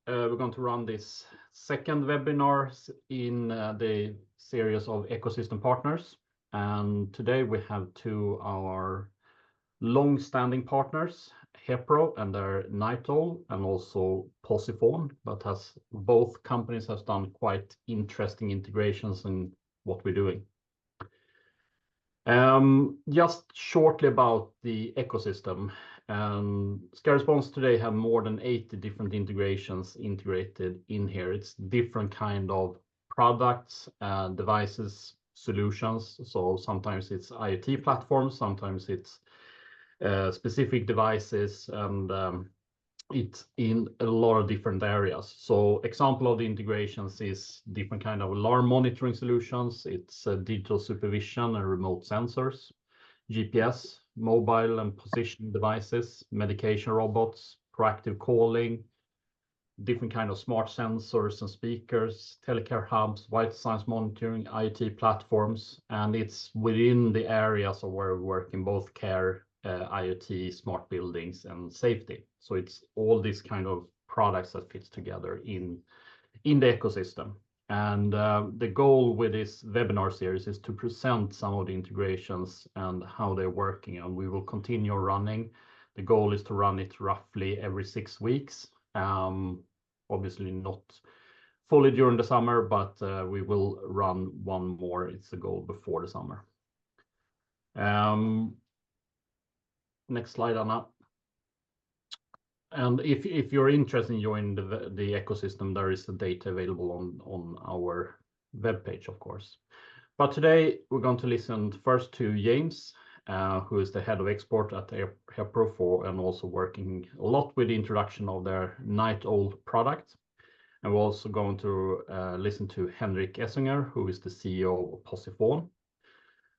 we're going to run this second webinar in the series of ecosystem partners. And today we have two of our long-standing partners, Hepro and their Nattuggla, and also Posifon, but both companies have done quite interesting integrations in what we're doing. Just shortly about the ecosystem. Skyresponse today have more than 80 different integrations integrated in here. It's different kind of products, devices, solutions. So sometimes it's IoT platforms, sometimes it's specific devices, and it's in a lot of different areas. So example of the integrations is different kind of alarm monitoring solutions. It's digital supervision and remote sensors, GPS, mobile and positioning devices, medication robots, proactive calling, different kind of smart sensors and speakers, telecare hubs, vital signs monitoring, IoT platforms, and it's within the areas of where we work in both care, IoT, smart buildings, and safety. So it's all these kind of products that fits together in the ecosystem. And the goal with this webinar series is to present some of the integrations and how they're working, and we will continue running. The goal is to run it roughly every 6 weeks. Obviously not fully during the summer, but we will run one more. It's the goal before the summer. Next slide, Anna. And if you're interested in joining the ecosystem, there is the data available on our webpage, of course. But today we're going to listen first to James, who is the head of export at Hepro and also working a lot with the introduction of their Nattuggla product. And we're also going to listen to Henrik Essinger, who is the CEO of Posifon.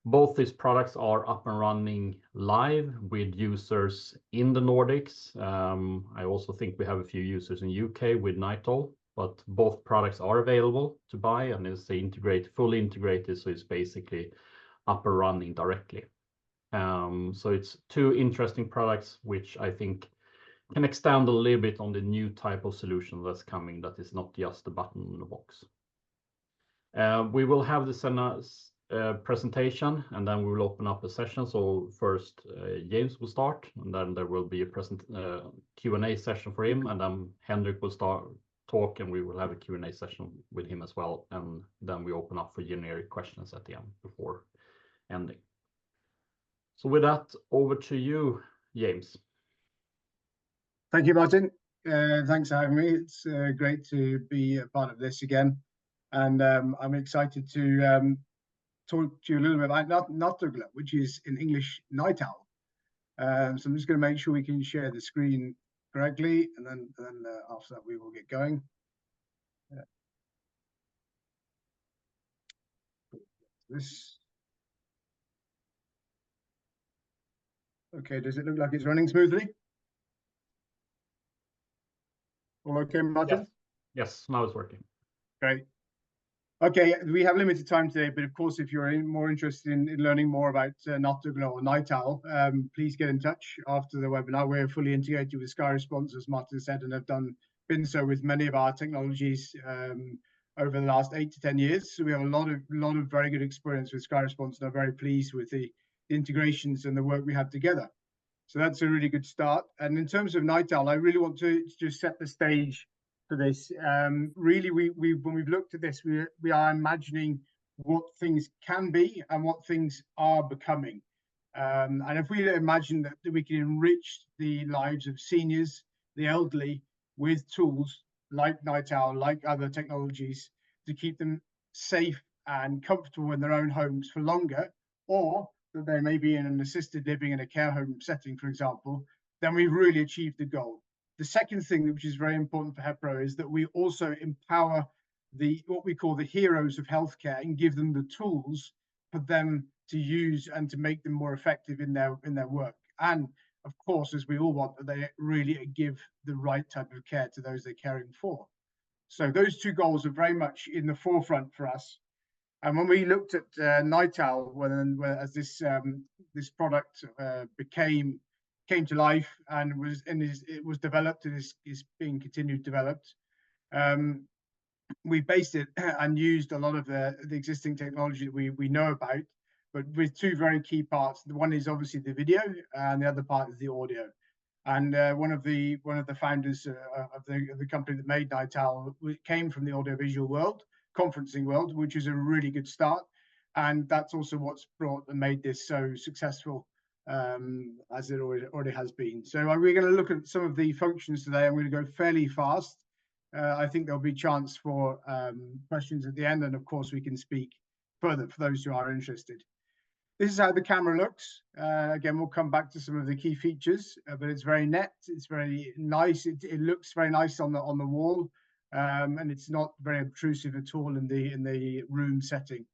Both these products are up and running live with users in the Nordics. I also think we have a few users in UK with Nattuggla, but both products are available to buy and is fully integrated, so it's basically up and running directly. So it's two interesting products, which I think can extend a little bit on the new type of solution that's coming, that is not just a button in the box. We will have the presentation, and then we will open up a session. So first, James will start, and then there will be a Q&A session for him, and then Henrik will talk, and we will have a Q&A session with him as well. And then we open up for generic questions at the end before ending. So with that, over to you, James. Thank you, Martin. Thanks for having me. It's great to be a part of this again. And I'm excited to talk to you a little bit about Nattuggla, which is in English night owl. So I'm just going to make sure we can share the screen correctly, and then after that we will get going. This. Okay, does it look like it's running smoothly? All okay, Martin? Yes, now it's working. Great. Okay, we have limited time today, but of course, if you're more interested in learning more about Nattuggla or night owl, please get in touch after the webinar. We're fully integrated with Skyresponse, as Martin said, and have been so with many of our technologies over the last 8 to 10 years. So we have a lot of very good experience with Skyresponse, and are very pleased with the integrations and the work we have together. So that's a really good start. And in terms of night owl, I really want to just set the stage for this. Really, when we've looked at this, we are imagining what things can be and what things are becoming. And if we imagine that we can enrich the lives of seniors, the elderly, with tools like night owl, like other technologies, to keep them safe and comfortable in their own homes for longer, or that they may be in an assisted living in a care home setting, for example, then we've really achieved the goal. The second thing, which is very important for Hepro, is that we also empower what we call the heroes of healthcare and give them the tools for them to use and to make them more effective in their work. And of course, as we all want, that they really give the right type of care to those they're caring for. So those two goals are very much in the forefront for us. And when we looked at night owl, as this product came to life and it was developed and is being continued developed, We based it and used a lot of the existing technology that we know about, but with two very key parts. The one is obviously the video, and the other part is the audio. And one of the founders of the company that made Night Owl came from the audiovisual world, conferencing world, which is a really good start. And that's also what's brought and made this so successful, as it already has been. So we're going to look at some of the functions today. I'm going to go fairly fast. I think there'll be chance for questions at the end, and of course we can speak further for those who are interested. This is how the camera looks. Again, we'll come back to some of the key features, but it's very net. It's very nice. It looks very nice on the wall, and it's not very obtrusive at all in the room setting.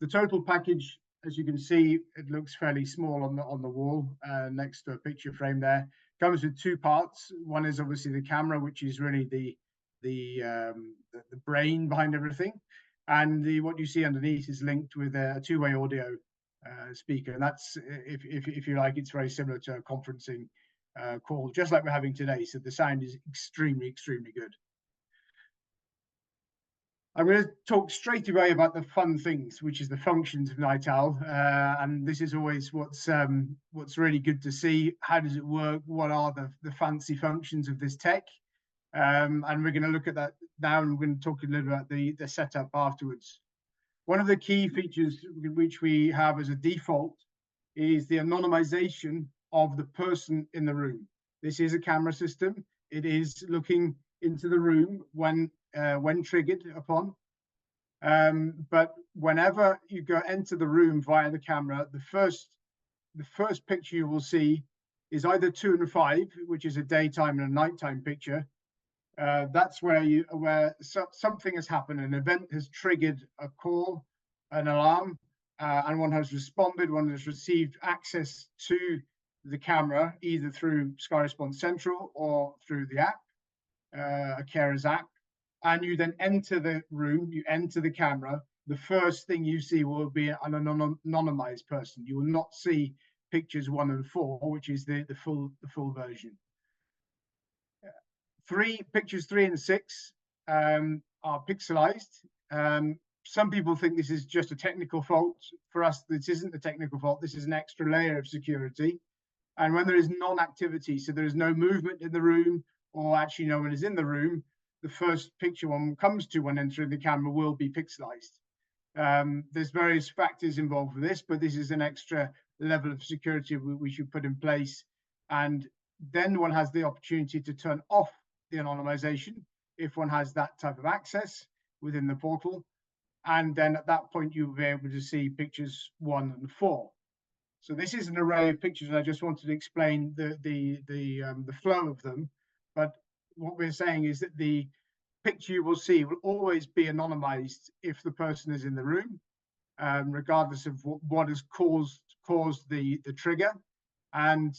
The total package, as you can see, it looks fairly small on the wall next to a picture frame there. Comes with two parts. One is obviously the camera, which is really the brain behind everything, and what you see underneath is linked with a two-way audio speaker, and that's if you like, it's very similar to a conferencing call, just like we're having today. So the sound is extremely good. I'm going to talk straight away about the fun things, which is the functions of Night Owl, and this is always what's really good to see. How does it work? What are the fancy functions of this tech? And we're going to look at that now, and we're going to talk a little about the setup afterwards. One of the key features which we have as a default is the anonymization of the person in the room. This is a camera system. It is looking into the room when triggered upon. But whenever you enter the room via the camera, the first picture you will see is either 2 and 5, which is a daytime and a nighttime picture. That's where something has happened. An event has triggered a call, an alarm, and one has responded. One has received access to the camera either through Skyresponse Central or through the app, a carer's app. And you then enter the room, you enter the camera. The first thing you see will be an anonymized person. You will not see pictures 1 and 4, which is the full version. Pictures 3 and 6 are pixelized. Some people think this is just a technical fault. For us, this isn't a technical fault. This is an extra layer of security. And when there is non-activity, so there is no movement in the room, or actually no one is in the room, the first picture one comes to when entering the camera will be pixelized. There's various factors involved with this, but this is an extra level of security we should put in place. And then one has the opportunity to turn off the anonymization if one has that type of access within the portal. And then at that point, you'll be able to see pictures 1 and 4. So this is an array of pictures, and I just wanted to explain the flow of them. But what we're saying is that the picture you will see will always be anonymized if the person is in the room, regardless of what has caused the trigger. And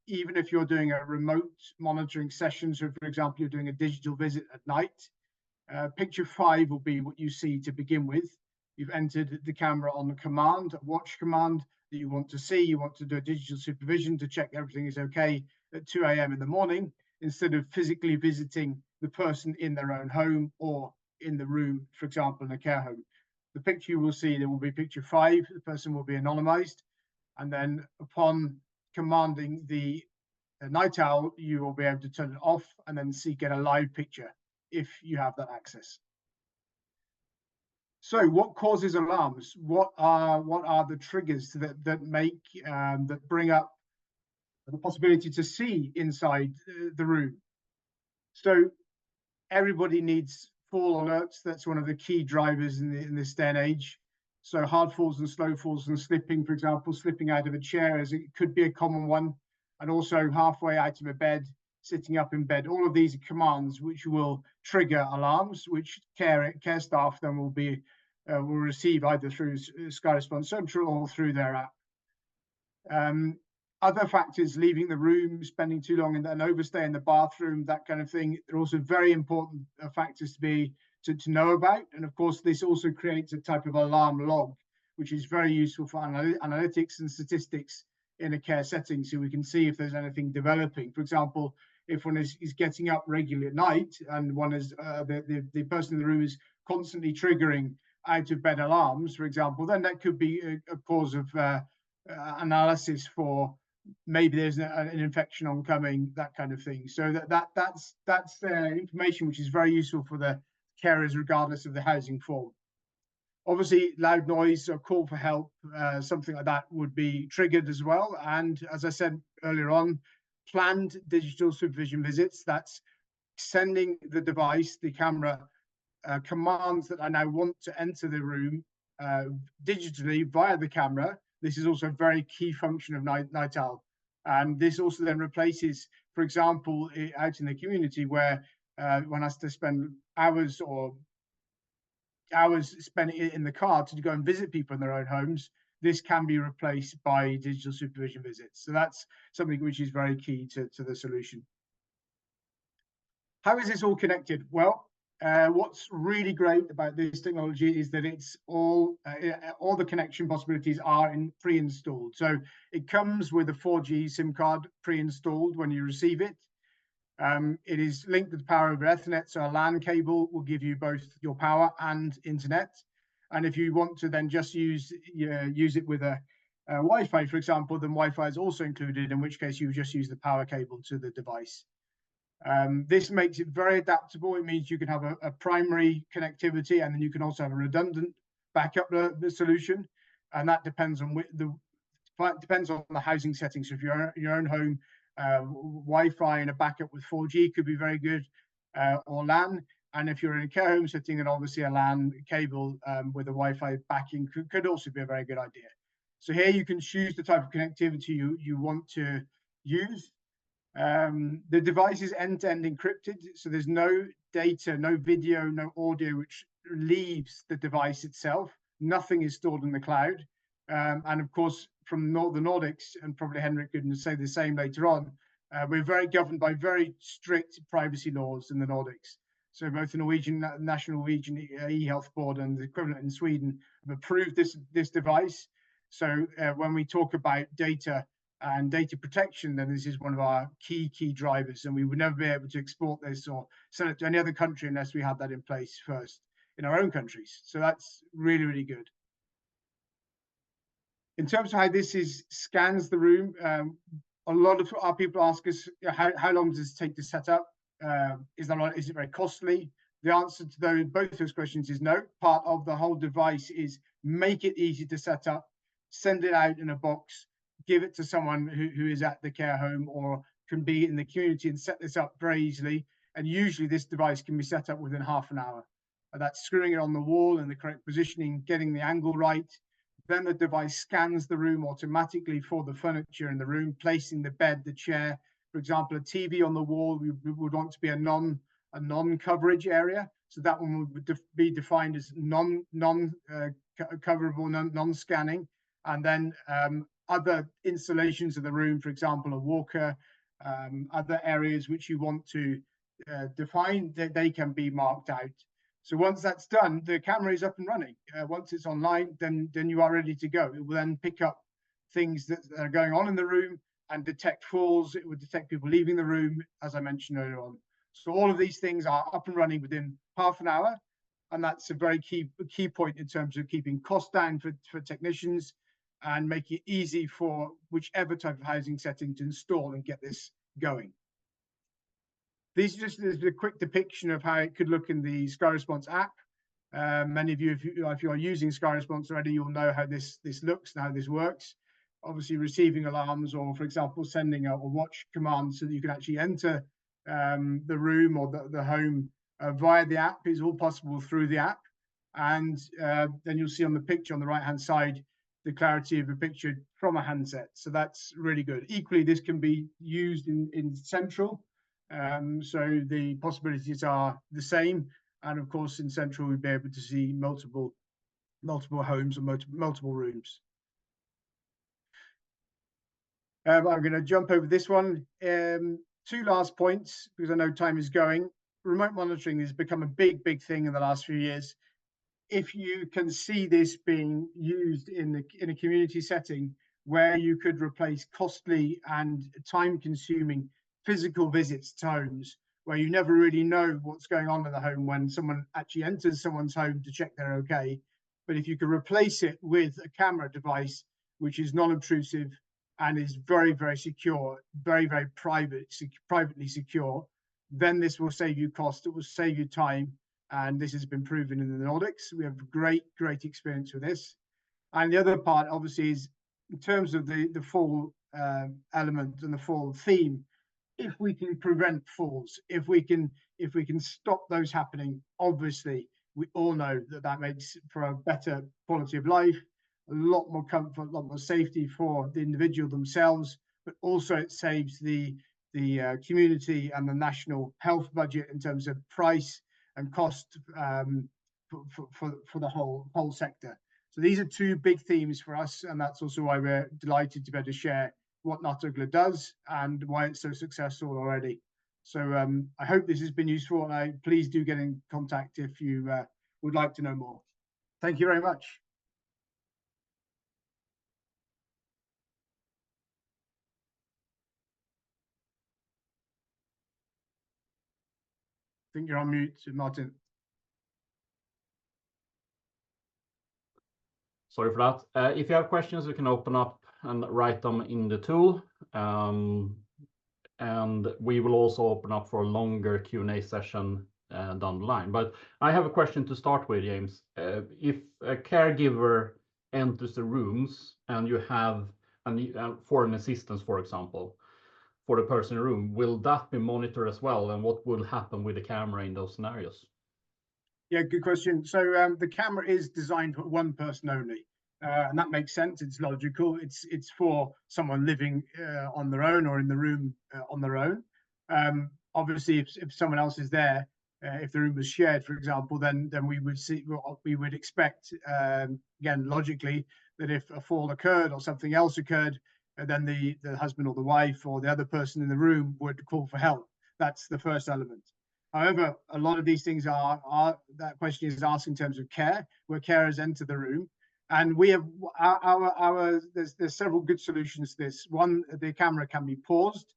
even if you're doing a remote monitoring session, so for example, you're doing a digital visit at night, picture 5 will be what you see to begin with. You've entered the camera on the command, a watch command that you want to see. You want to do a digital supervision to check everything is okay at 2 a.m. in the morning, instead of physically visiting the person in their own home or in the room, for example, in a care home. The picture you will see, there will be picture 5, the person will be anonymized. And then upon commanding the Night Owl, you will be able to turn it off and then get a live picture if you have that access. So what causes alarms? What are the triggers that bring up the possibility to see inside the room? So everybody needs fall alerts. That's one of the key drivers in this day and age. So hard falls and slow falls and slipping, for example, slipping out of a chair, as it could be a common one, and also halfway out of a bed, sitting up in bed. All of these are commands which will trigger alarms, which care staff then will receive either through Skyresponse Central or through their app. Other factors, leaving the room, spending too long and an overstay in the bathroom, that kind of thing, are also very important factors to know about. And of course, this also creates a type of alarm log, which is very useful for analytics and statistics in a care setting, so we can see if there's anything developing. For example, if one is getting up regularly at night and one is the person in the room is constantly triggering out of bed alarms, for example, then that could be a cause of analysis for maybe there's an infection oncoming, that kind of thing. So that's information which is very useful for the carers regardless of the housing form. Obviously, loud noise or call for help, something like that would be triggered as well. And as I said earlier on, planned digital supervision visits, that's sending the device, the camera, commands that I now want to enter the room digitally via the camera. This is also a very key function of Night Owl. And this also then replaces, for example, out in the community where one has to spend hours spent in the car to go and visit people in their own homes, this can be replaced by digital supervision visits. So that's something which is very key to the solution. How is this all connected? Well, what's really great about this technology is that it's all the connection possibilities are pre-installed. So it comes with a 4G SIM card pre-installed when you receive it. It is linked to the power over Ethernet, so a LAN cable will give you both your power and internet. And if you want to then just use it with a Wi-Fi, for example, then Wi-Fi is also included, in which case you just use the power cable to the device. This makes it very adaptable. It means you can have a primary connectivity, and then you can also have a redundant backup solution, and that depends on the housing settings. So if you're in your own home, Wi-Fi and a backup with 4G could be very good, or LAN. And if you're in a care home setting, then obviously a LAN cable with a Wi-Fi backing could also be a very good idea. So here you can choose the type of connectivity you want to use. The device is end-to-end encrypted, so there's no data, no video, no audio which leaves the device itself. Nothing is stored in the cloud. And of course, from the Nordics, and probably Henrik could say the same later on, we're very governed by very strict privacy laws in the Nordics. So both the National Norwegian e-health board and the equivalent in Sweden have approved this device. So when we talk about data and data protection, then this is one of our key drivers, and we would never be able to export this or sell it to any other country unless we had that in place first in our own countries. So that's really, really good. In terms of how this scans the room, a lot of our people ask us, how long does it take to set up? Is it very costly? The answer to both those questions is no. Part of the whole device is make it easy to set up, send it out in a box, give it to someone who is at the care home or can be in the community and set this up very easily. And usually this device can be set up within half an hour. That's screwing it on the wall in the correct positioning, getting the angle right. Then the device scans the room automatically for the furniture in the room, placing the bed, the chair. For example, a TV on the wall, we would want to be a non-coverage area. So that one would be defined as non-coverable, non-scanning. And then other installations of the room, for example, a walker, other areas which you want to define, they can be marked out. So once that's done, the camera is up and running. Once it's online, then you are ready to go. It will then pick up things that are going on in the room and detect falls. It would detect people leaving the room, as I mentioned earlier on. So all of these things are up and running within half an hour. And that's a very key point in terms of keeping costs down for technicians and make it easy for whichever type of housing setting to install and get this going. This is just a quick depiction of how it could look in the Skyresponse app. Many of you, if you are using Skyresponse already, you'll know how this looks and how this works. Obviously, receiving alarms or, for example, sending a watch command so that you can actually enter the room or the home via the app is all possible through the app. And then you'll see on the picture on the right-hand side the clarity of a picture from a handset. So that's really good. Equally, this can be used in Central. So the possibilities are the same, and of course in Central we'd be able to see multiple homes or multiple rooms. I'm going to jump over this one. Two last points because I know time is going. Remote monitoring has become a big thing in the last few years. If you can see this being used in a community setting where you could replace costly and time-consuming physical visits to homes where you never really know what's going on in the home when someone actually enters someone's home to check they're okay. But if you could replace it with a camera device, which is non-obtrusive and is very, very secure, very, very privately secure, then this will save you cost, it will save you time. And this has been proven in the Nordics. We have great experience with this. And the other part, obviously, is in terms of the fall element and the fall theme. If we can prevent falls, if we can stop those happening, obviously, we all know that that makes for a better quality of life, a lot more comfort, a lot more safety for the individual themselves, but also it saves the community and the national health budget in terms of price and cost for the whole sector. So these are two big themes for us, and that's also why we're delighted to be able to share what Nattuggla does and why it's so successful already. So I hope this has been useful, and please do get in contact if you would like to know more. Thank you very much. I think you're on mute, Martin. Sorry for that. If you have questions, you can open up and write them in the tool. And we will also open up for a longer Q&A session down the line. But I have a question to start with, James. If a caregiver enters the rooms and you have for an assistance, for example, for the person in the room, will that be monitored as well? And what will happen with the camera in those scenarios? Yeah, good question. So the camera is designed for one person only, and that makes sense. It's logical. It's for someone living on their own or in the room on their own. Obviously, if someone else is there, if the room was shared, for example, then we would expect again logically that if a fall occurred or something else occurred, then the husband or the wife or the other person in the room would call for help. That's the first element. However, a lot of these things are that question is asked in terms of care, where carers enter the room, and we have there's several good solutions to this. One, the camera can be paused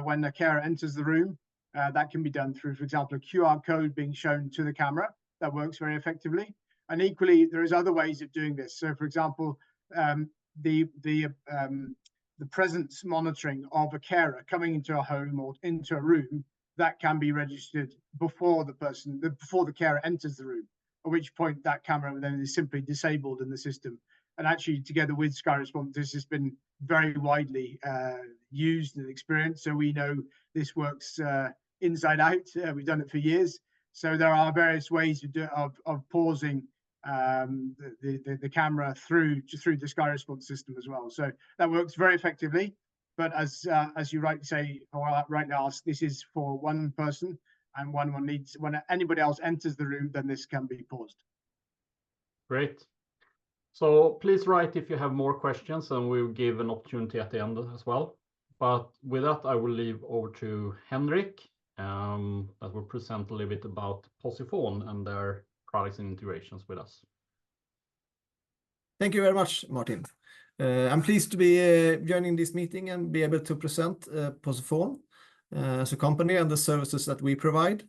when the carer enters the room. That can be done through, for example, a QR code being shown to the camera. That works very effectively. And equally, there is other ways of doing this. So, for example, the presence monitoring of a carer coming into a home or into a room, that can be registered before the carer enters the room, at which point that camera then is simply disabled in the system. And actually, together with Skyresponse, this has been very widely used and experienced. So we know this works inside out. We've done it for years. So there are various ways of pausing the camera through the Skyresponse system as well. So that works very effectively. But as you rightly say, or right now, this is for one person, and when anybody else enters the room, then this can be paused. Great. So please write if you have more questions, and we'll give an opportunity at the end as well. But with that, I will leave over to Henrik, that will present a little bit about Posifon and their products and integrations with us. Thank you very much, Martin. I'm pleased to be joining this meeting and be able to present Posifon as a company and the services that we provide.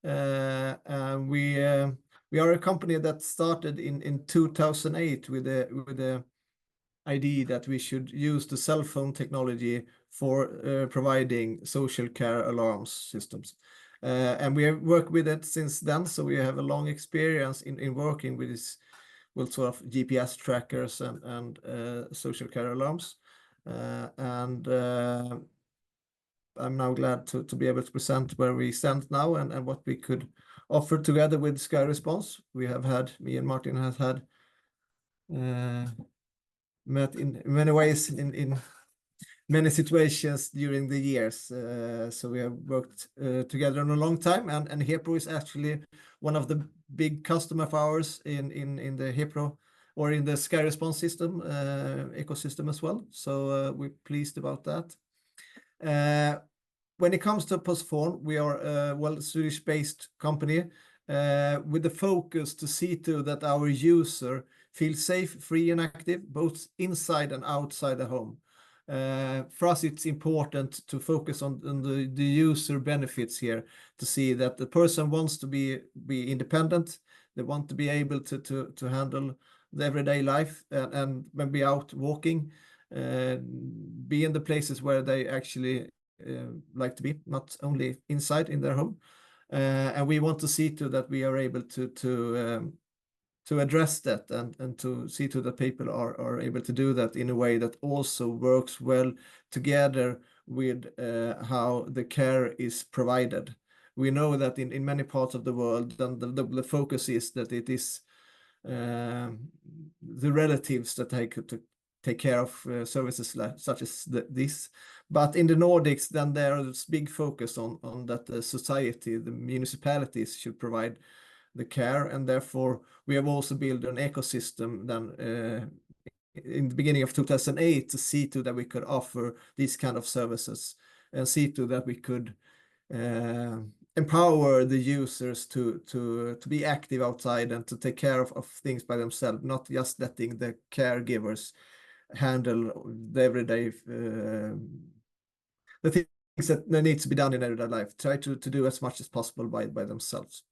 We are a company that started in 2008 with the idea that we should use the cell phone technology for providing social care alarm systems. And we have worked with it since then, so we have a long experience in working with this sort of GPS trackers and social care alarms. I'm now glad to be able to present where we stand now and what we could offer together with Skyresponse. Me and Martin have had met in many ways in many situations during the years. So we have worked together in a long time, and Hepro is actually one of the big customer of ours in the Hepro or in the Skyresponse system ecosystem as well. So we're pleased about that. When it comes to Posifon, we are a Swedish-based company with the focus to see to that our user feels safe, free, and active, both inside and outside the home. For us, it's important to focus on the user benefits here, to see that the person wants to be independent. They want to be able to handle the everyday life, and when be out walking, be in the places where they actually like to be, not only inside in their home. And we want to see to that we are able to address that, and to see to that people are able to do that in a way that also works well together with how the care is provided. We know that in many parts of the world, then the focus is that it is the relatives that take care of services such as this. But in the Nordics, then there is big focus on that the society, the municipalities should provide the care, and therefore we have also built an ecosystem then in the beginning of 2008 to see to that we could offer these kind of services, and see to that we could empower the users to be active outside and to take care of things by themselves, not just letting the caregivers handle the everyday the things that needs to be done in everyday life. Try to do as much as possible by themselves.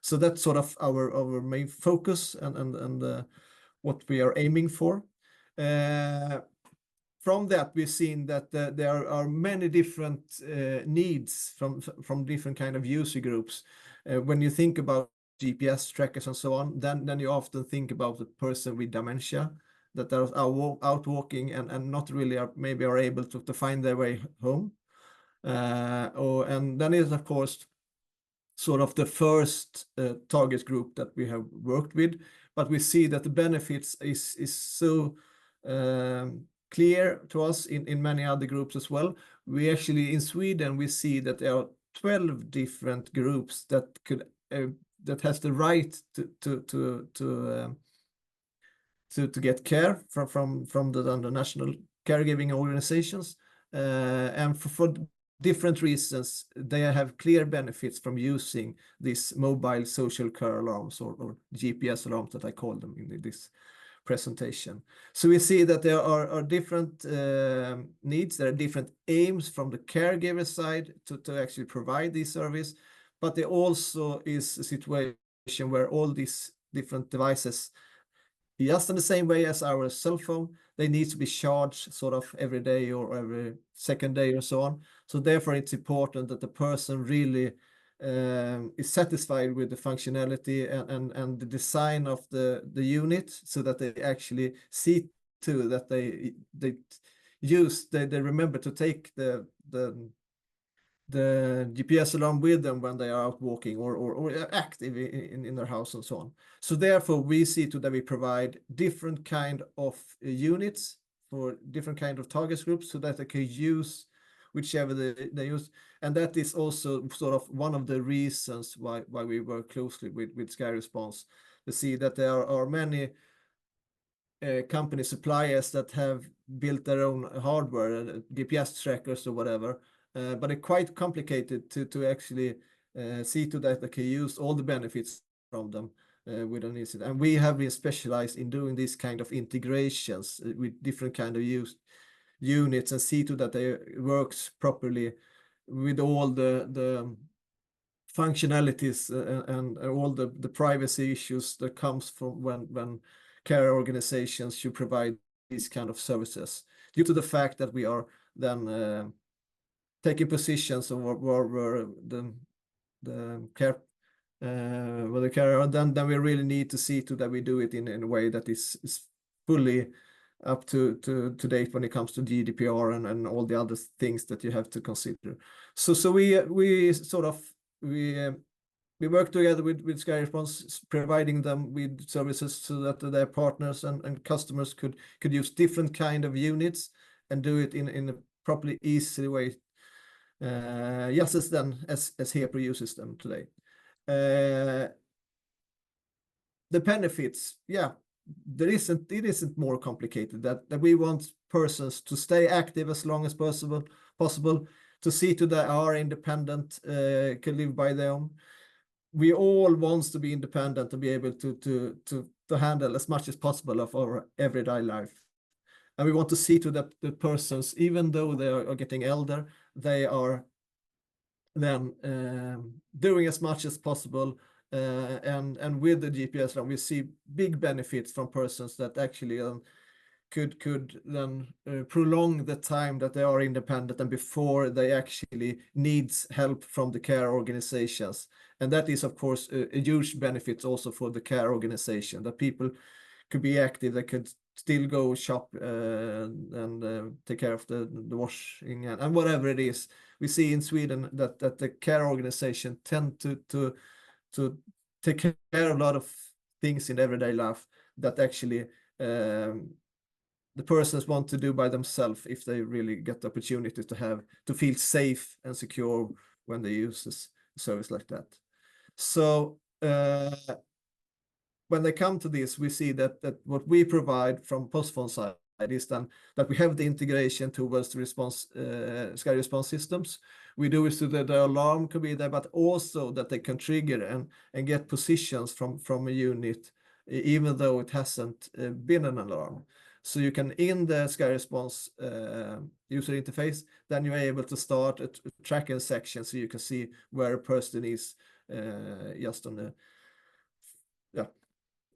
So that's sort of our main focus and what we are aiming for. From that, we've seen that there are many different needs from different kind of user groups. When you think about GPS trackers and so on, then you often think about the person with dementia that are out walking and not really maybe are able to find their way home. And then is of course sort of the first target group that we have worked with, but we see that the benefits is so clear to us in many other groups as well. We actually in Sweden we see that there are 12 different groups that could that has the right to get care from the national caregiving organizations, and for different reasons they have clear benefits from using these mobile social care alarms or GPS alarms that I call them in this presentation. So we see that there are different needs, there are different aims from the caregiver side to actually provide this service, but there also is a situation where all these different devices, just in the same way as our cell phone, they need to be charged sort of every day or every second day or so on. So therefore it's important that the person really is satisfied with the functionality and the design of the unit, so that they actually see to that they remember to take the GPS alarm with them when they are out walking or active in their house and so on. So therefore we see to that we provide different kind of units for different kind of target groups, so that they can use whichever they use. And that is also sort of one of the reasons why we work closely with Skyresponse, to see that there are many company suppliers that have built their own hardware, GPS trackers or whatever, but it's quite complicated to actually see to that they can use all the benefits from them with an incident. And we have been specialized in doing this kind of integrations with different kind of units, and see to that they works properly with all the functionalities and all the privacy issues that comes from when care organizations should provide these kind of services, due to the fact that we are then taking positions of where the care then we really need to see to that we do it in a way that is fully up to date when it comes to GDPR and all the other things that you have to consider. So we sort of we work together with Skyresponse, providing them with services so that their partners and customers could use different kind of units and do it in a properly easy way, just as Hepro uses them today. The benefits, yeah, it isn't more complicated. That we want persons to stay active as long as possible, to see to that are independent, can live by their own. We all want to be independent and be able to handle as much as possible of our everyday life. And we want to see to that the persons, even though they are getting elder, they are then doing as much as possible. And with the GPS alarm, we see big benefits from persons that actually could then prolong the time that they are independent and before they actually needs help from the care organizations. And that is, of course, a huge benefit also for the care organization, that people could be active, they could still go shop and take care of the washing and whatever it is. We see in Sweden that the care organization tend to take care of a lot of things in everyday life that actually the persons want to do by themselves if they really get the opportunity to feel safe and secure when they use this service like that. So when they come to this, we see that what we provide from Posifon side is then that we have the integration towards the Skyresponse systems. We do it so that the alarm can be there, but also that they can trigger and get positions from a unit, even though it hasn't been an alarm. So you can, in the Skyresponse user interface, then you're able to start a tracking section so you can see where a person is just on the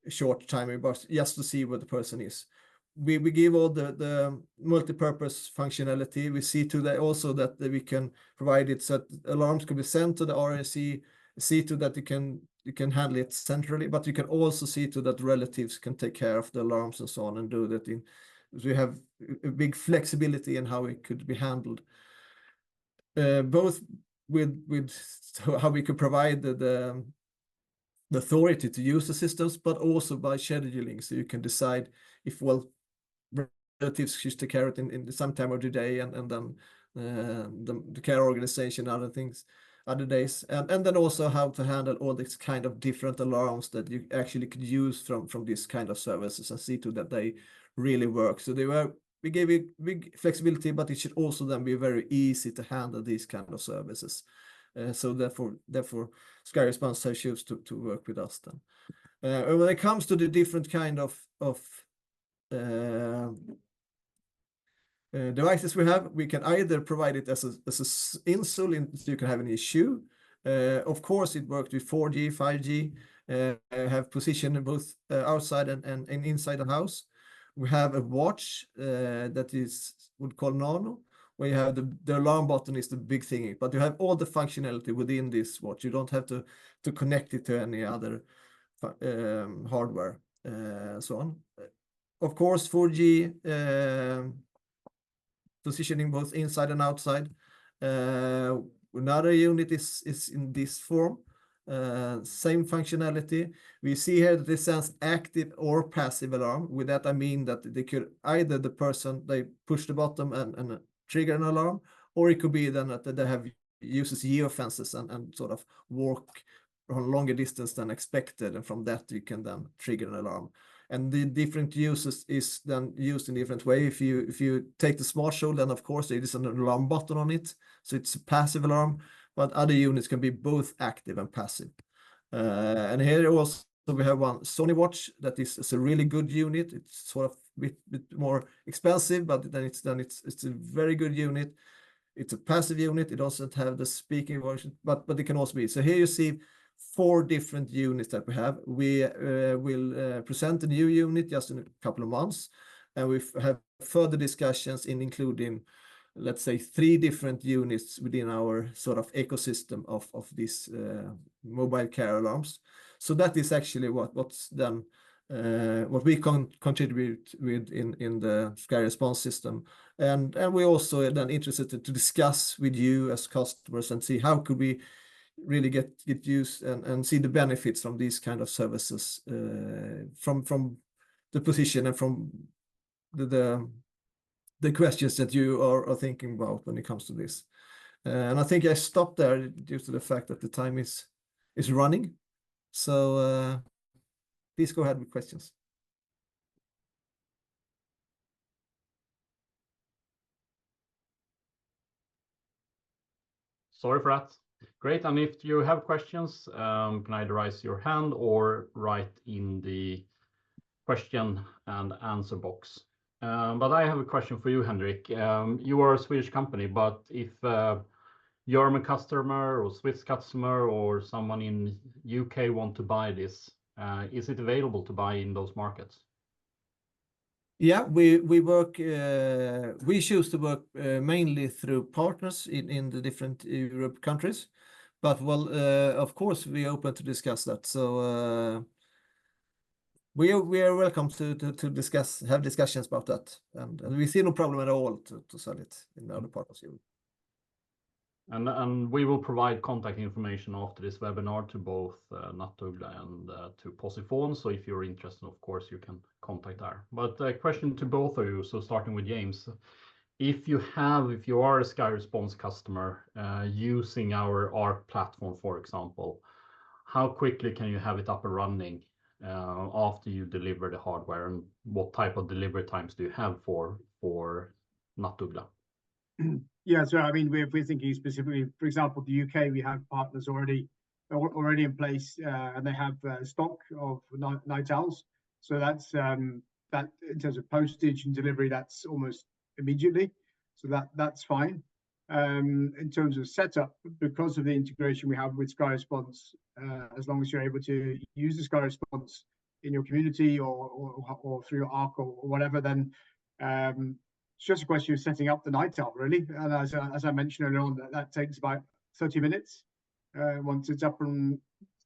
short time, but just to see where the person is. We give all the multi-purpose functionality. We see to that also that we can provide it so that alarms can be sent to the RSC, see to that you can handle it centrally, but you can also see to that relatives can take care of the alarms and so on and do that. So we have a big flexibility in how it could be handled, both with how we could provide the authority to use the systems, but also by scheduling, so you can decide if relatives choose to care it in some time of the day, and then the care organization, other things, other days, and then also how to handle all these kind of different alarms that you actually could use from this kind of services and see to that they really work. So we gave it big flexibility, but it should also then be very easy to handle these kind of services. So therefore, Skyresponse has chosen to work with us then. And when it comes to the different kind of devices we have, we can either provide it as a insole, so you can have an issue. Of course, it worked with 4G, 5G, have position both outside and inside the house. We have a watch that would call Nano, where you have the alarm button is the big thing, but you have all the functionality within this watch. You don't have to connect it to any other hardware, so on. Of course, 4G positioning both inside and outside. Another unit is in this form, same functionality. We see here that it sends active or passive alarm. With that, I mean that they could either the person, they push the button and trigger an alarm, or it could be then that they have uses geofences and sort of walk on a longer distance than expected, and from that you can then trigger an alarm. And the different uses is then used in different way. If you take the Smart Show, then of course there is an alarm button on it, so it's a passive alarm, but other units can be both active and passive. And here also we have one Sony watch that is a really good unit. It's sort of a bit more expensive, but then it's a very good unit. It's a passive unit. It doesn't have the speaking version, but it can also be. So here you see 4 different units that we have. We will present a new unit just in a couple of months, and we have further discussions in including, let's say, 3 different units within our sort of ecosystem of these mobile care alarms. So that is actually what's done, what we can contribute with in the Skyresponse system, and we also then interested to discuss with you as customers and see how could we really get use and see the benefits from these kind of services, from the position and from the questions that you are thinking about when it comes to this. And I think I stopped there due to the fact that the time is running. So please go ahead with questions. Sorry for that. Great. And if you have questions, can either raise your hand or write in the question and answer box. But I have a question for you, Henrik. You are a Swedish company, but if German customer or Swiss customer or someone in UK want to buy this, is it available to buy in those markets? Yeah, we choose to work mainly through partners in the different Europe countries, but well, of course, we are open to discuss that. So we are welcome to have discussions about that, and we see no problem at all to sell it in other parts of Europe. And we will provide contact information after this webinar to both Nattuggla and to Posifon. So if you're interested, of course, you can contact there. But a question to both of you. So starting with James, if you are a Skyresponse customer using our ARC platform, for example, how quickly can you have it up and running after you deliver the hardware, and what type of delivery times do you have for Nattuggla? Yeah, so I mean, we're thinking specifically, for example, the UK, we have partners already in place, and they have stock of night owls. So that's that in terms of postage and delivery, that's almost immediately. So that's fine. In terms of setup, because of the integration we have with Skyresponse, as long as you're able to use the Skyresponse in your community or through your ARC or whatever, then it's just a question of setting up the night owl, really. And as I mentioned earlier on, that takes about 30 minutes. Once it's up and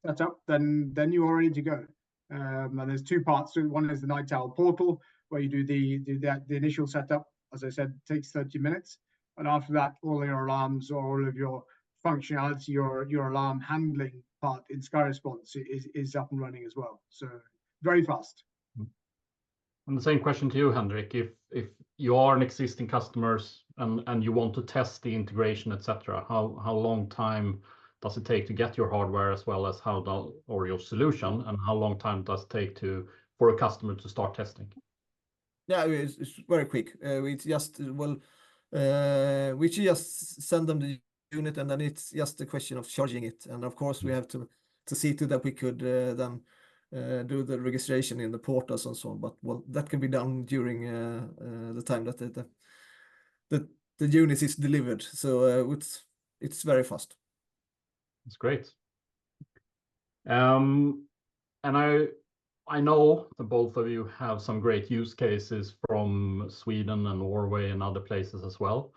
set up, then you're ready to go. And there's two parts. So one is the night owl portal, where you do the initial setup. As I said, takes 30 minutes. And after that, all your alarms or all of your functionality, your alarm handling part in Skyresponse is up and running as well. So very fast. And the same question to you, Henrik. If you are an existing customers and you want to test the integration, etc., how long time does it take to get your hardware as well as or your solution, and how long time does it take for a customer to start testing? Yeah, it's very quick. We just send them the unit, and then it's just a question of charging it. And of course, we have to see to that we could then do the registration in the portals and so on. But well, that can be done during the time that the unit is delivered. So it's very fast. That's great. And I know that both of you have some great use cases from Sweden and Norway and other places as well.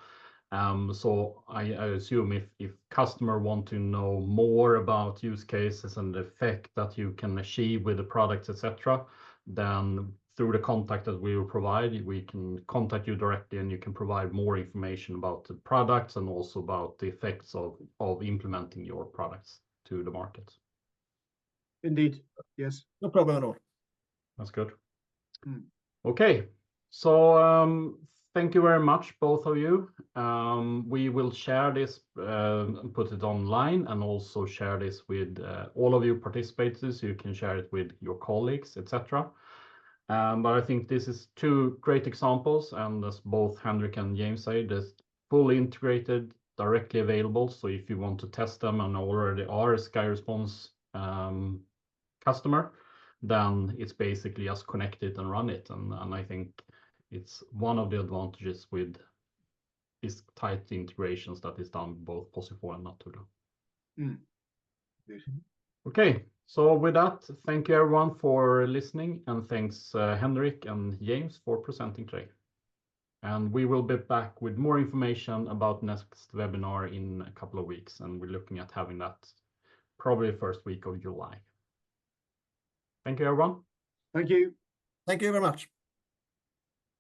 So I assume if customer want to know more about use cases and the effect that you can achieve with the products, etc., then through the contact that we will provide, we can contact you directly, and you can provide more information about the products and also about the effects of implementing your products to the market. Indeed, yes. No problem at all. That's good. Okay, so thank you very much, both of you. We will share this, put it online, and also share this with all of you participators. You can share it with your colleagues, etc. But I think this is two great examples, and as both Henrik and James say, this fully integrated, directly available. So if you want to test them and already are a Skyresponse customer, then it's basically just connect it and run it. And I think it's one of the advantages with these tight integrations that is done both Posifon and Nattuggla. Okay, so with that, thank you everyone for listening, and thanks Henrik and James for presenting today. And we will be back with more information about next webinar in a couple of weeks, and we're looking at having that probably the first week of July. Thank you, everyone. Thank you. Thank you very much.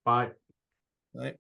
Bye. Bye.